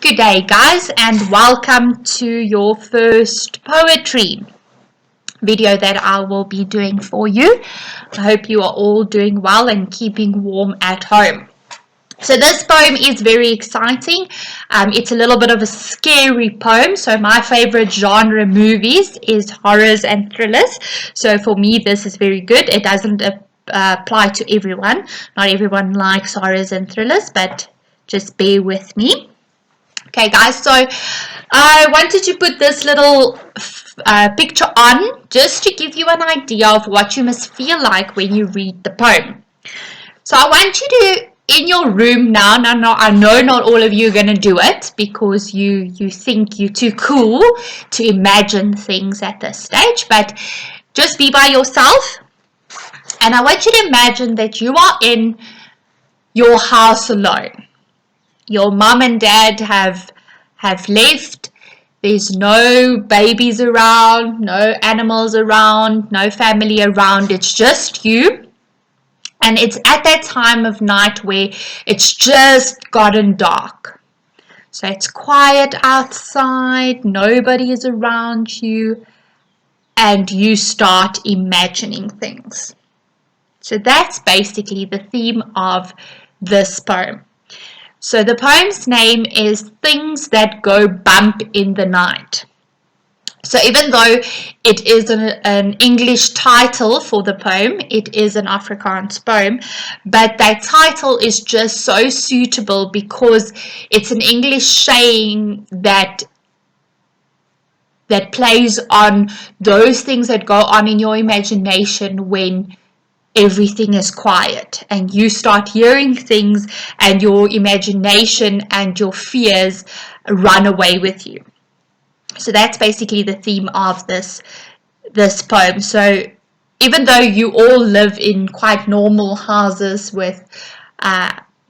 Good day, guys, and welcome to your first poetry video that I will be doing for you. I hope you are all doing well and keeping warm at home. So this poem is very exciting. It's a little bit of a scary poem. So my favorite genre movies is horrors and thrillers. So for me, this is very good. It doesn't apply to everyone. Not everyone likes horrors and thrillers, but just bear with me. Okay, guys, so I wanted to put this little picture on just to give you an idea of what you must feel like when you read the poem. So I want you to, in your room now, I know not all of you are going to do it because you think you're too cool to imagine things at this stage, but just be by yourself. And I want you to imagine that you are in your house alone. Your mom and dad have left. There's no babies around, no animals around, no family around. It's just you. And it's at that time of night where it's just gotten dark. So it's quiet outside, nobody is around you, and you start imagining things. So that's basically the theme of this poem. So the poem's name is Things That Go Bump in the Night. So even though it is an English title for the poem, it is an Afrikaans poem, but that title is just so suitable because it's an English saying that plays on those things that go on in your imagination when everything is quiet and you start hearing things and your imagination and your fears run away with you. So that's basically the theme of this poem. So even though you all live in quite normal houses with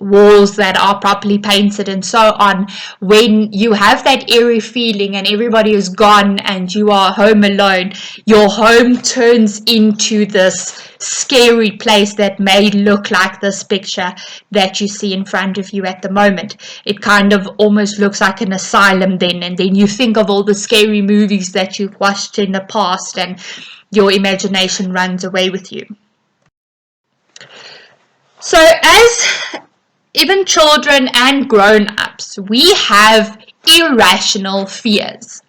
walls that are properly painted and so on, when you have that eerie feeling and everybody is gone and you are home alone, your home turns into this scary place that may look like this picture that you see in front of you at the moment. It kind of almost looks like an asylum then, and then you think of all the scary movies that you've watched in the past and your imagination runs away with you. So as even children and grown-ups, we have irrational fears.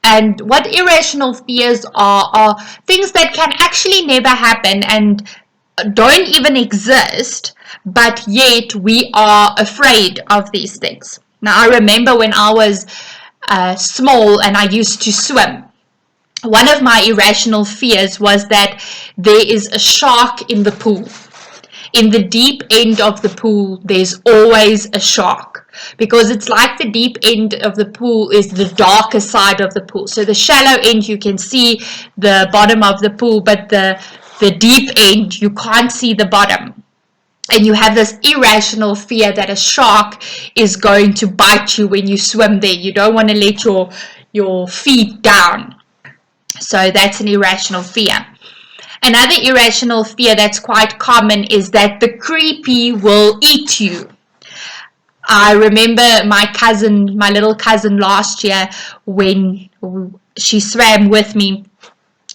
And what irrational fears are things that can actually never happen and don't even exist, but yet we are afraid of these things. Now, I remember when I was small and I used to swim. One of my irrational fears was that there is a shark in the pool. In the deep end of the pool, there's always a shark because it's like the deep end of the pool is the darker side of the pool. So the shallow end, you can see the bottom of the pool, but the deep end, you can't see the bottom. And you have this irrational fear that a shark is going to bite you when you swim there. You don't want to let your feet down. So that's an irrational fear. Another irrational fear that's quite common is that the creepy will eat you. I remember my little cousin last year when she swam with me.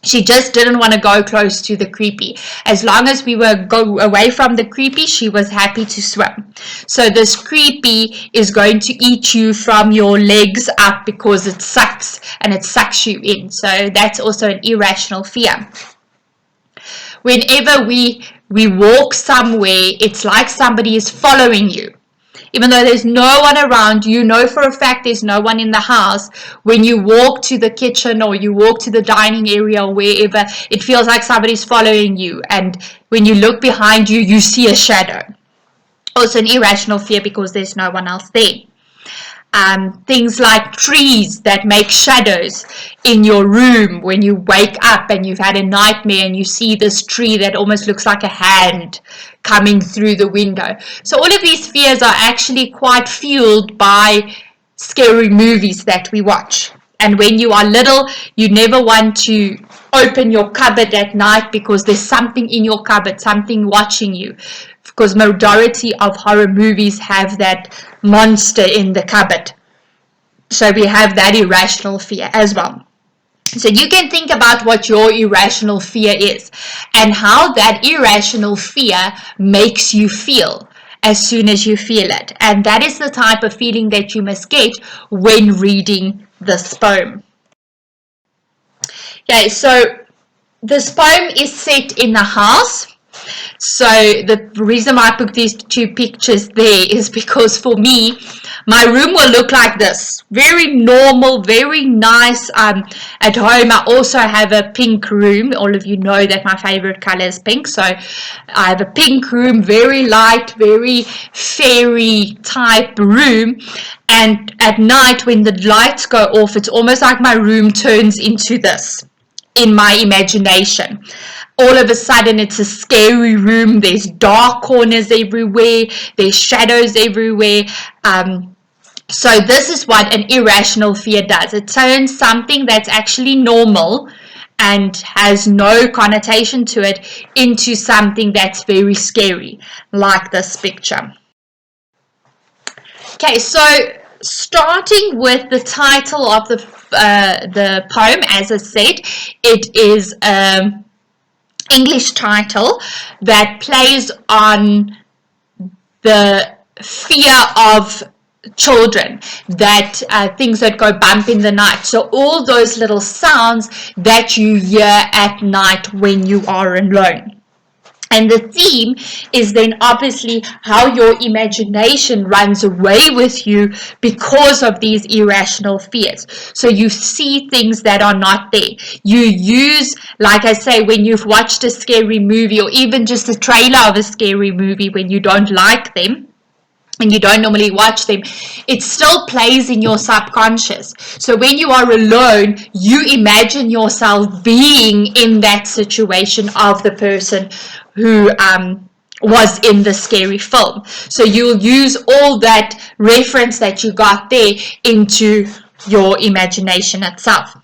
She just didn't want to go close to the creepy. As long as we were go away from the creepy, she was happy to swim. So this creepy is going to eat you from your legs up because it sucks and it sucks you in. So that's also an irrational fear. Whenever we walk somewhere, it's like somebody is following you. Even though there's no one around, you know for a fact there's no one in the house. When you walk to the kitchen or you walk to the dining area or wherever, it feels like somebody's following you. And when you look behind you, you see a shadow. Also an irrational fear because there's no one else there. Things like trees that make shadows in your room when you wake up and you've had a nightmare and you see this tree that almost looks like a hand coming through the window. So all of these fears are actually quite fueled by scary movies that we watch. And when you are little, you never want to open your cupboard at night because there's something in your cupboard, something watching you. Because majority of horror movies have that monster in the cupboard. So we have that irrational fear as well. So you can think about what your irrational fear is and how that irrational fear makes you feel as soon as you feel it. And that is the type of feeling that you must get when reading this poem. Okay, so this poem is set in a house. So the reason I put these two pictures there is because for me, my room will look like this. Very normal, very nice. At home, I also have a pink room. All of you know that my favorite color is pink. So I have a pink room, very light, very fairy type room. And at night when the lights go off, it's almost like my room turns into this in my imagination. All of a sudden it's a scary room. There's dark corners everywhere, there's shadows everywhere. So this is what an irrational fear does. It turns something that's actually normal and has no connotation to it into something that's very scary, like this picture. Okay, so starting with the title of the poem, as I said, it is an English title that plays on the fear of children, that things that go bump in the night. So all those little sounds that you hear at night when you are alone. And the theme is then obviously how your imagination runs away with you because of these irrational fears. So you see things that are not there. You use, like I say, when you've watched a scary movie or even just a trailer of a scary movie when you don't like them, and you don't normally watch them, it still plays in your subconscious. So when you are alone, you imagine yourself being in that situation of the person who was in the scary film. So you'll use all that reference that you got there into your imagination itself.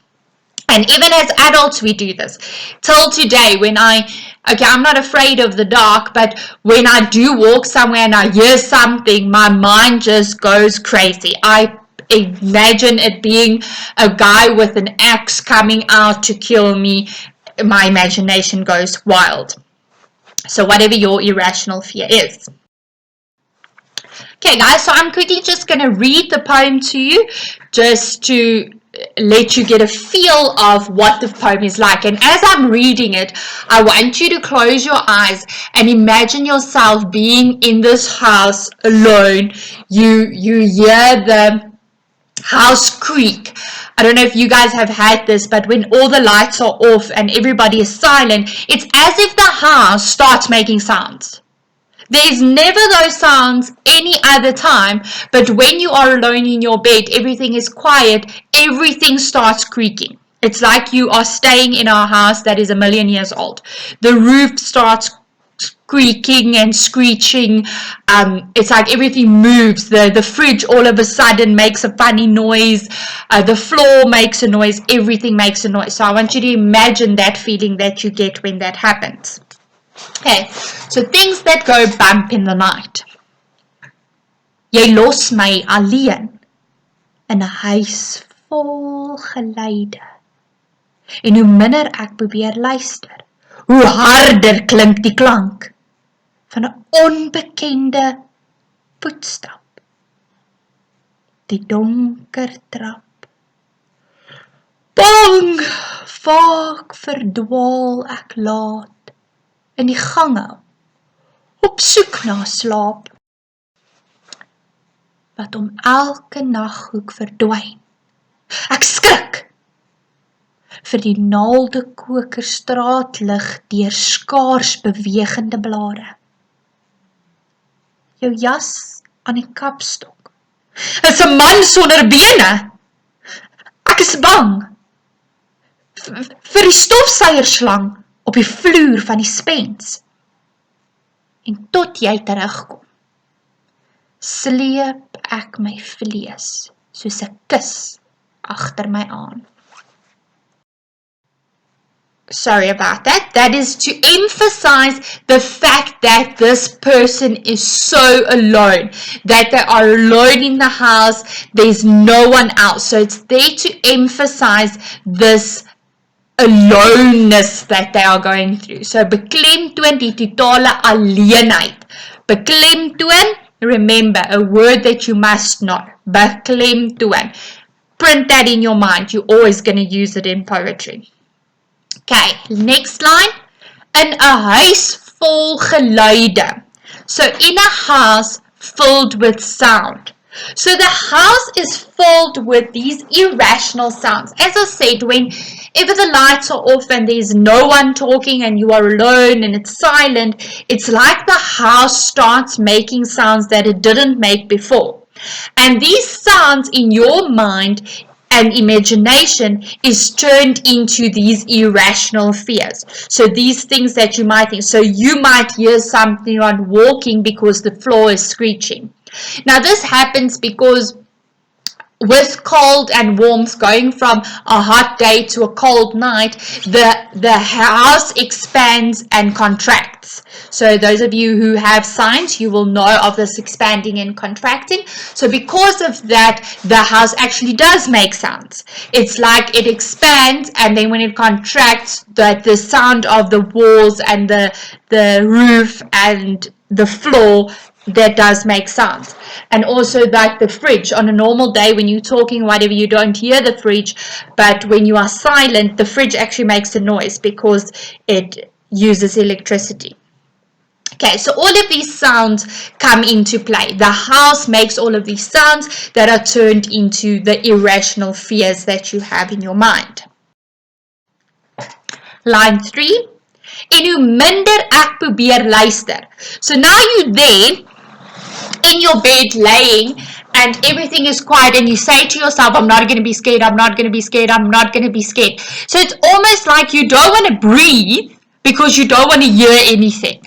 And even as adults, we do this. Till today, when I'm not afraid of the dark, but when I do walk somewhere and I hear something, my mind just goes crazy. I imagine it being a guy with an axe coming out to kill me. My imagination goes wild. So whatever your irrational fear is. Okay, guys, so I'm quickly just going to read the poem to you just to let you get a feel of what the poem is like. And as I'm reading it, I want you to close your eyes and imagine yourself being in this house alone. You hear the house creak. I don't know if you guys have had this, but when all the lights are off and everybody is silent, it's as if the house starts making sounds. There's never those sounds any other time, but when you are alone in your bed, everything is quiet, everything starts creaking. It's like you are staying in a house that is 1,000,000 years old. The roof starts creaking and screeching. It's like everything moves. The fridge all of a sudden makes a funny noise. The floor makes a noise. Everything makes a noise. So I want you to imagine that feeling that you get when that happens. Okay, so things that go bump in the night. Jy los my alleen in 'n huis vol geluide. En hoe minder ek probeer luister, hoe harder klink die klank van 'n onbekende voetstap. Die donker trap. Bang, vaak verdwaal ek laat in die gange, op soek na slaap, wat om elke naghoek verdwyn. Ek skrik vir die naaldekoker straatlig deur skaars bewegende blare. Jou jas aan die kapstok is 'n man sonder bene. Ek is bang vir die stofsuierslang op die vloer van die spens. En tot jy terugkom, sleep ek my vlees soos 'n kus agter my aan. sorry about that. That is to emphasize the fact that this person is so alone, that they are alone in the house, there's no one else. So it's there to emphasize this aloneness that they are going through. So beklemtoon die totale alleenheid. Beklemtoon, remember, a word that you must know. Beklemtoon. Print that in your mind. You're always going to use it in poetry. Okay, next line. In 'n huis vol geluide. So in a house filled with sound. So the house is filled with these irrational sounds. As I said, whenever the lights are off and there's no one talking and you are alone and it's silent, it's like the house starts making sounds that it didn't make before. And these sounds in your mind and imagination is turned into these irrational fears. So these things that you might think. So you might hear something on walking because the floor is screeching. Now this happens because with cold and warmth, going from a hot day to a cold night, the house expands and contracts. So those of you who have science, you will know of this expanding and contracting. So because of that, the house actually does make sounds. It's like it expands, and then when it contracts, that the sound of the walls and the roof and the floor, that does make sounds. And also like the fridge, on a normal day when you're talking whatever, you don't hear the fridge, but when you are silent, the fridge actually makes a noise because it uses electricity. Okay, so all of these sounds come into play. The house makes all of these sounds that are turned into the irrational fears that you have in your mind. Line 3. En hoe minder ek probeer luister. So now you're there in your bed laying and everything is quiet and you say to yourself, I'm not going to be scared, I'm not going to be scared, I'm not going to be scared. So it's almost like you don't want to breathe because you don't want to hear anything.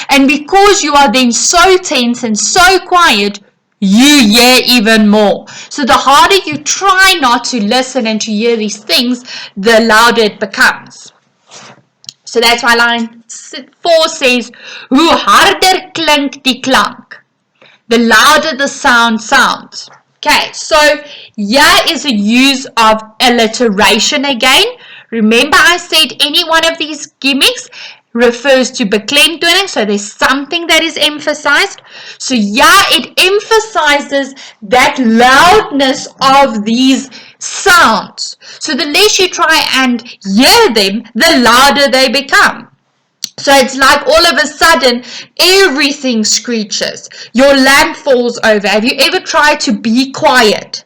And because you are then so tense and so quiet, you hear even more. So the harder you try not to listen and to hear these things, the louder it becomes. So that's why line 4 says, hoe harder klink die klank, the louder the sound sounds. Okay, so here is a use of alliteration again. Remember I said any one of these gimmicks refers to beklemtoning, so there's something that is emphasized. So yeah, it emphasizes that loudness of these sounds. So the less you try and hear them, the louder they become. So it's like all of a sudden, everything screeches. Your lamp falls over. Have you ever tried to be quiet?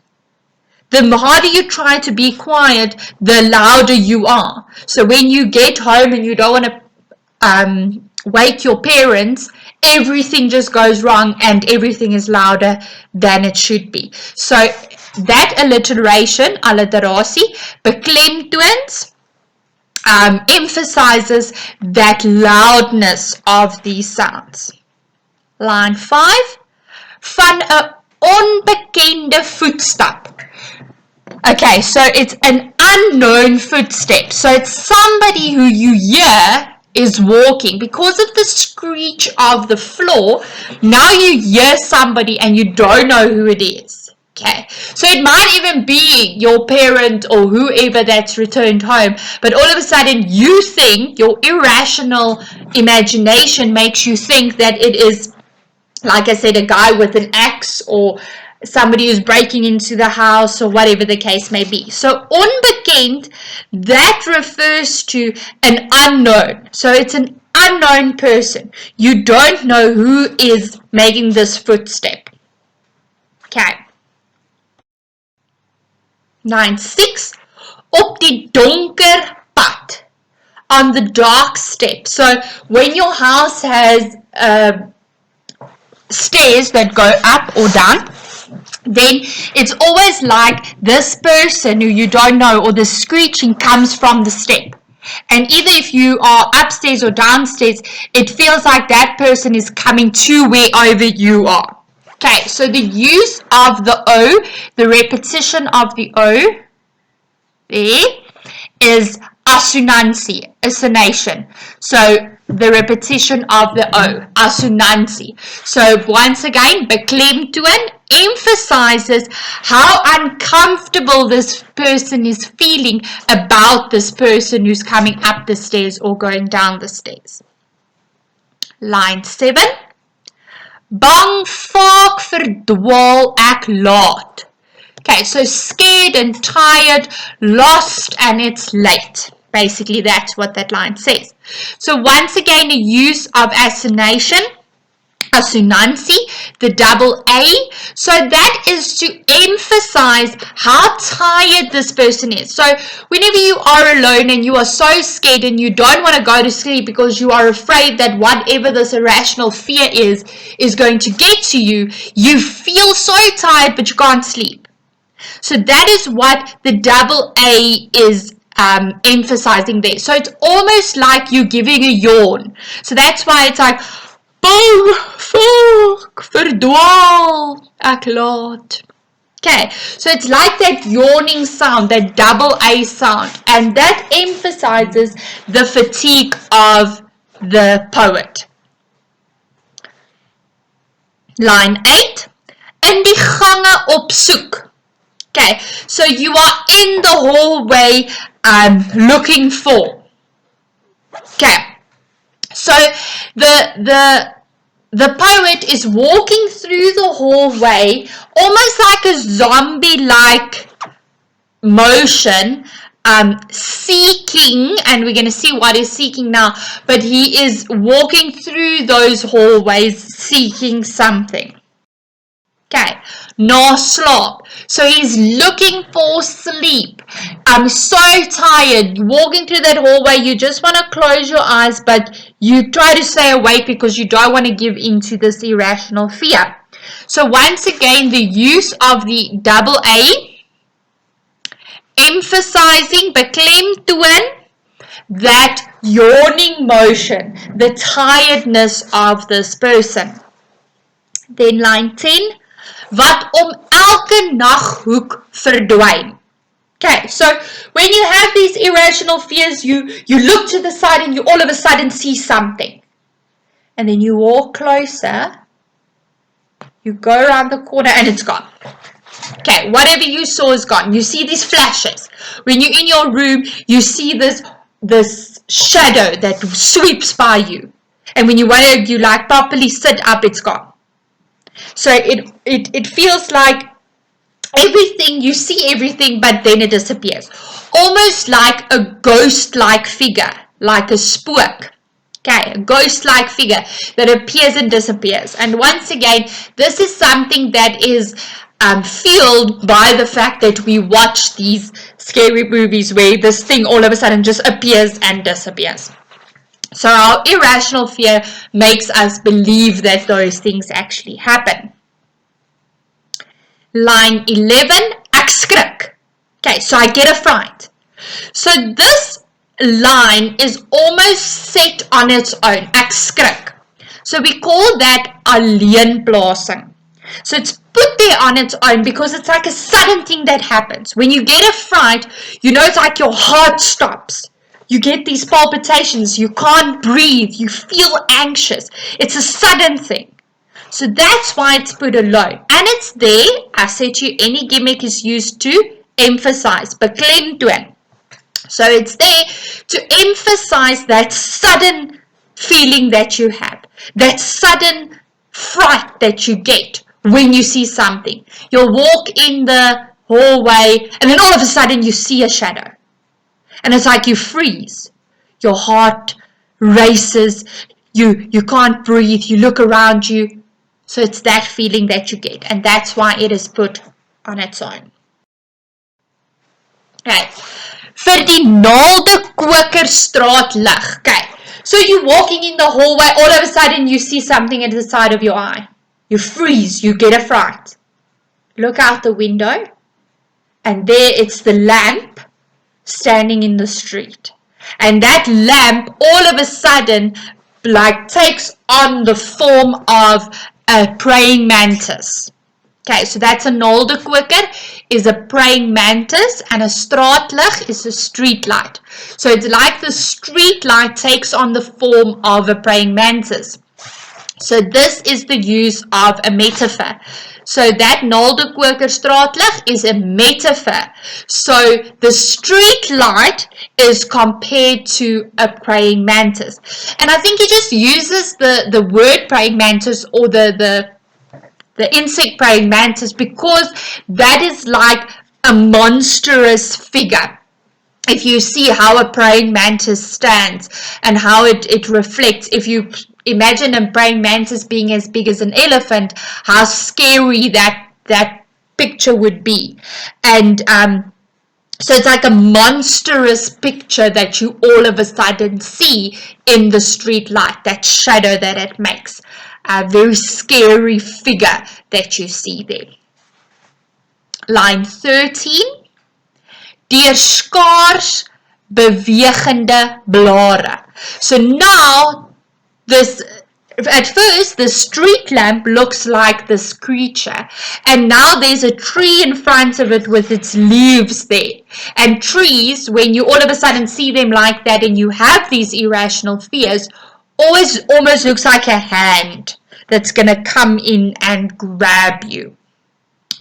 The harder you try to be quiet, the louder you are. So when you get home and you don't want to wake your parents, everything just goes wrong and everything is louder than it should be. So that alliteration, alliteratie, beklemtoons, emphasizes that loudness of these sounds. Line 5. Van 'n onbekende voetstap. Okay, so it's an unknown footstep. So it's somebody who you hear is walking. Because of the screech of the floor, now you hear somebody and you don't know who it is. Okay, so it might even be your parent or whoever that's returned home, but all of a sudden you think, your irrational imagination makes you think that it is, like I said, a guy with an axe or somebody who's breaking into the house or whatever the case may be. So onbekend, that refers to an unknown. So it's an unknown person. You don't know who is making this footstep. Okay. Line 6. Op die donker pad. On the dark step. So when your house has stairs that go up or down, then it's always like this person who you don't know, or the screeching comes from the step. And either if you are upstairs or downstairs, it feels like that person is coming to wherever you are. Okay, so the use of the O, the repetition of the O there, is assonance. So the repetition of the O, assonance. So once again, beklemtoon emphasizes how uncomfortable this person is feeling about this person who's coming up the stairs or going down the stairs. Line 7. Bang vaak verdwaal ek laat. Okay, so scared and tired, lost, and it's late. Basically, that's what that line says. So once again, the use of assonance, the double A. So that is to emphasize how tired this person is. So whenever you are alone and you are so scared and you don't want to go to sleep because you are afraid that whatever this irrational fear is going to get to you, you feel so tired but you can't sleep. So that is what the double A is emphasizing there. So it's almost like you're giving a yawn. So that's why it's like bang vaak verdwaal ek laat. Okay, so it's like that yawning sound, that double A sound, and that emphasizes the fatigue of the poet. Line 8. In die gange op soek. Okay, so you are in the hallway looking for. Okay, so the poet is walking through the hallway almost like a zombie-like motion, seeking, and we're going to see what he's seeking now, but he is walking through those hallways seeking something. Okay, no slaap. So he's looking for sleep. I'm so tired. Walking through that hallway, you just want to close your eyes, but you try to stay awake because you don't want to give into this irrational fear. So once again, the use of the double A, emphasizing, beklemtoon, that yawning motion, the tiredness of this person. Then line 10. Wat elke naghoek verdwyn. Okay, so when you have these irrational fears, you look to the side and you all of a sudden see something. And then you walk closer, you go around the corner and it's gone. Okay, whatever you saw is gone. You see these flashes. When you're in your room, you see this shadow that sweeps by you. And when you want to, you like properly sit up, it's gone. So it feels like everything, you see everything, but then it disappears. Almost like a ghost-like figure, like a spook. Okay, a ghost-like figure that appears and disappears. And once again, this is something that is fueled by the fact that we watch these scary movies where this thing all of a sudden just appears and disappears. So our irrational fear makes us believe that those things actually happen. Line 11, ek skrik. Okay, so I get a fright. So this line is almost set on its own, ek skrik. So we call that alleenplasing. So it's put there on its own because it's like a sudden thing that happens. When you get a fright, you know, it's like your heart stops. You get these palpitations, you can't breathe, you feel anxious. It's a sudden thing. So that's why it's put alone. And it's there, I said to you, any gimmick is used to emphasize, beklemtoon. So it's there to emphasize that sudden feeling that you have, that sudden fright that you get when you see something. You'll walk in the hallway and then all of a sudden you see a shadow. And it's like you freeze. Your heart races. You can't breathe. You look around you. So it's that feeling that you get. And that's why it is put on its own. Okay. Vir die naalde kokerstraat lig. Okay. So you're walking in the hallway. All of a sudden you see something at the side of your eye. You freeze. You get a fright. Look out the window. And there it's the lamp standing in the street, and that lamp all of a sudden like takes on the form of a praying mantis. Okay, so that's a noldekoker is a praying mantis, and a straatlig is a street light. So it's like the street light takes on the form of a praying mantis. So this is the use of a metaphor. So that noldekoker straatlig is a metaphor. So the street light is compared to a praying mantis. And I think he just uses the word praying mantis or the insect praying mantis because that is like a monstrous figure. If you see how a praying mantis stands and how it reflects, if you imagine a praying mantis being as big as an elephant, how scary that picture would be. And so it's like a monstrous picture that you all of a sudden see in the street light, that shadow that it makes. A very scary figure that you see there. Line 13. Deur skaars bewegende blare. So now this, at first the street lamp looks like this creature, and now there's a tree in front of it with its leaves there. And trees, when you all of a sudden see them like that and you have these irrational fears, always almost looks like a hand that's going to come in and grab you.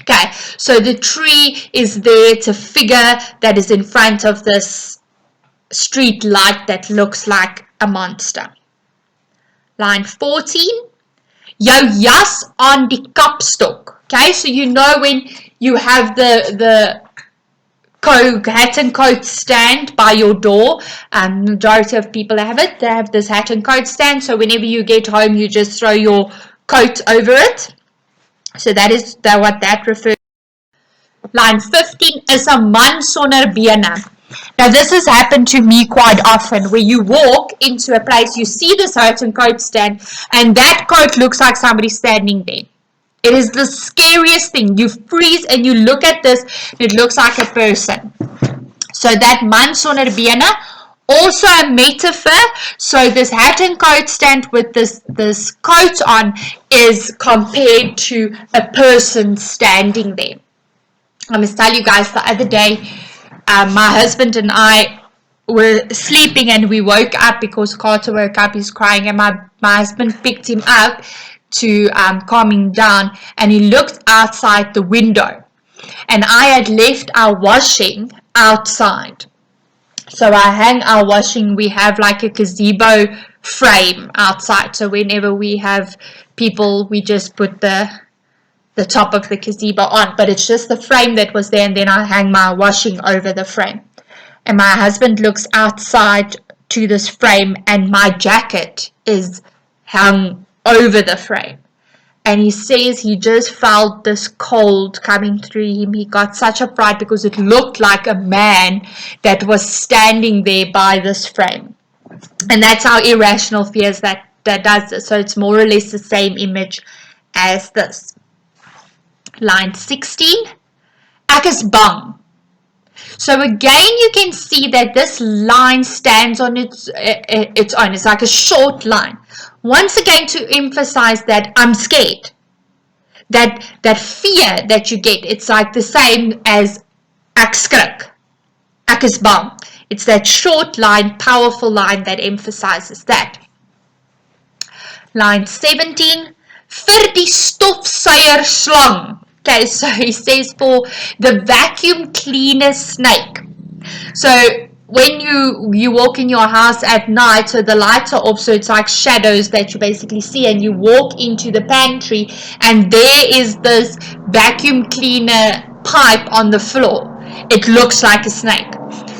Okay, so the tree is there to figure that is in front of this street light that looks like a monster. Line 14. Jou jas aan die kapstok. Okay, so you know when you have the hat and coat stand by your door. Majority of people have it. They have this hat and coat stand. So whenever you get home, you just throw your coat over it. So that is what that refers to. Line 15 is a man sonder bene. Now this has happened to me quite often, where you walk into a place, you see this hat and coat stand, and that coat looks like somebody standing there. It is the scariest thing. You freeze and you look at this, it looks like a person. So that man sonder bene, also a metaphor. So this hat and coat stand with this coat on is compared to a person standing there. I must tell you guys, the other day, my husband and I were sleeping and we woke up because Carter woke up, he's crying, and my husband picked him up to calm him down, and he looked outside the window, and I had left our washing outside. So I hang our washing, we have like a gazebo frame outside, so whenever we have people, we just put the top of the gazebo on, but it's just the frame that was there, and then I hang my washing over the frame. And my husband looks outside to this frame, and my jacket is hung over the frame. And he says he just felt this cold coming through him. He got such a fright because it looked like a man that was standing there by this frame. And that's how irrational fears that does this. So it's more or less the same image as this. Line 16. Ek is bang. So again, you can see that this line stands on its own. It's like a short line. Once again, to emphasize that I'm scared. That fear that you get, it's like the same as ek skrik. Ek is bang. It's that short line, powerful line that emphasizes that. Line 17. Vir die stofsuier slang. Okay, so he says for the vacuum cleaner snake. So when you walk in your house at night, so the lights are off, so it's like shadows that you basically see, and you walk into the pantry, and there is this vacuum cleaner pipe on the floor. It looks like a snake.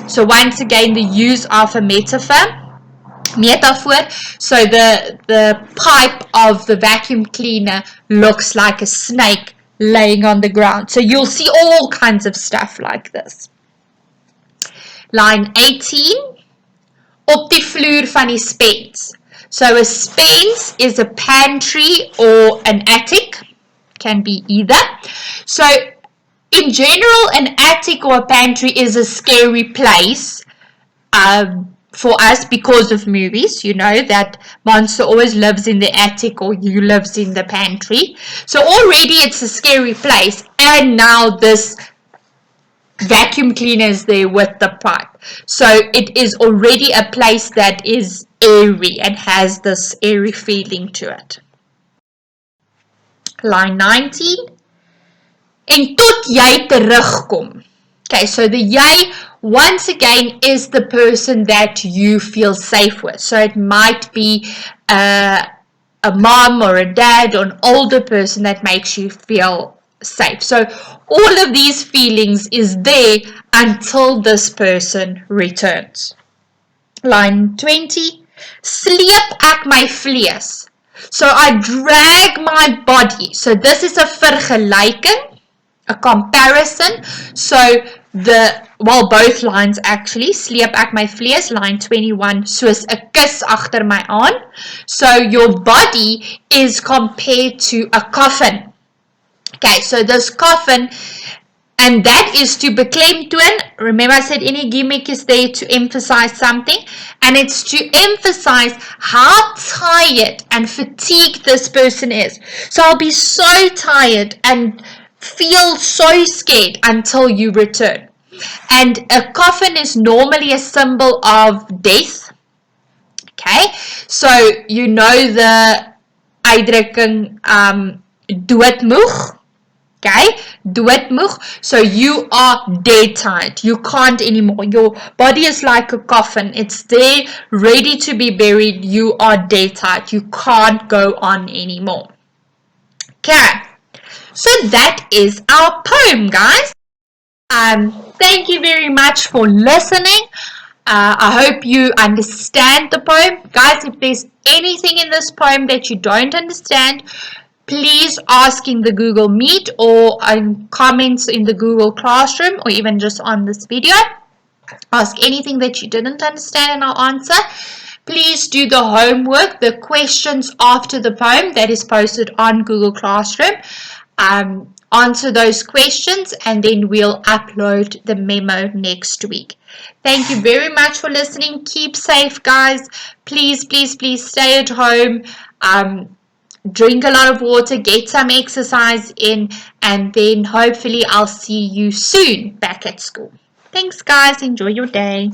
So once again, the use of a metaphor. So the pipe of the vacuum cleaner looks like a snake laying on the ground. So you'll see all kinds of stuff like this. Line 18. Op die vloer van die spens. So a spens is a pantry or an attic. Can be either. So in general, an attic or a pantry is a scary place. for us because of movies. You know that monster always lives in the attic or you lives in the pantry. So already it's a scary place, and now this vacuum cleaner is there with the pipe. So it is already a place that is airy and has this airy feeling to it. Line 19. En tot jy terugkom. Okay, so the jy, once again, is the person that you feel safe with. So it might be a mom or a dad or an older person that makes you feel safe. So all of these feelings is there until this person returns. Line 20. Sleep ek my vlees. So I drag my body. So this is a vergelijking, a comparison. So both lines actually. Sleep ek my vlees, line 21, soos 'n kus agter my aan. So your body is compared to a coffin. Okay, so this coffin, and that is to beklemtoon. Remember I said any gimmick is there to emphasize something, and it's to emphasize how tired and fatigued this person is. So I'll be so tired and feel so scared until you return. And a coffin is normally a symbol of death. Okay, so you know the uitdrukking doodmoeg. Okay, doodmoeg. So you are dead tired. You can't anymore. Your body is like a coffin. It's there, ready to be buried. You are dead tired. You can't go on anymore. Okay, so that is our poem, guys. Thank you very much for listening. I hope you understand the poem. Guys, if there's anything in this poem that you don't understand, please ask in the Google Meet or in comments in the Google Classroom, or even just on this video. Ask anything that you didn't understand and I'll answer. Please do the homework, the questions after the poem that is posted on Google Classroom. Answer those questions and then we'll upload the memo next week. Thank you very much for listening. Keep safe, guys. Please, please, please stay at home. Drink a lot of water, get some exercise in, and then hopefully I'll see you soon back at school. Thanks, guys. Enjoy your day.